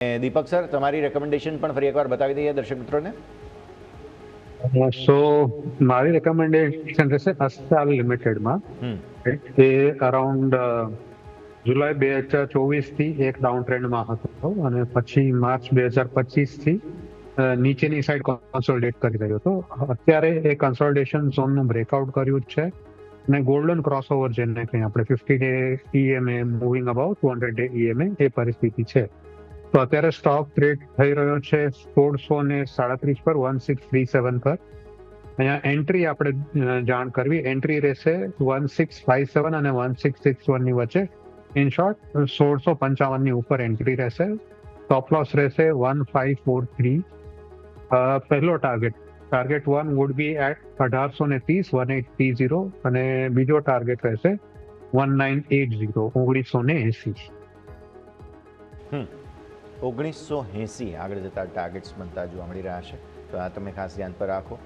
દીપક sir, તમારી recommendation પણ ફરી એકવાર બતાવી દઈએ દર્શક મિત્રોને. સો મારી રેકમેન્ડેશન રહેશે અસ્ટ્રાલ લિમિટેડમાં. એ અરાઉન્ડ જુલાઈ 2024 થી એક ડાઉન ટ્રેન્ડમાં હતો અને પછી માર્ચ 2025 થી નીચેની સાઈડ કન્સોલિડેટ કરી રહ્યો હતો. અત્યારે એ કન્સોલિડેશન ઝોનનું બ્રેકઆઉટ કર્યું જ છે અને ગોલ્ડન ક્રોસઓવર જેને કંઈ આપણે 50 day EMA moving about 200 day EMA એ પરિસ્થિતિ છે. તો અત્યારે સ્ટોક ટ્રેડ થઈ રહ્યો છે 1637 પર 1637 પર. અહીંયા એન્ટ્રી આપણે જાણ કરવી, એન્ટ્રી રહેશે 1657 અને 1661 ની વચ્ચે. ઇન શોર્ટ 1655 ની ઉપર એન્ટ્રી રહેશે. સ્ટોપ લોસ રહેશે 1543. પહેલો ટાર્ગેટ 1 વુડ બી એટ 1830 1830 અને બીજો ટાર્ગેટ રહેશે 1980 1980. 1980 આગળ જતા ટાર્ગેટ્સ બનતા જોવા મળી રહ્યા છે, તો આ તમે ખાસ ધ્યાન પર રાખો.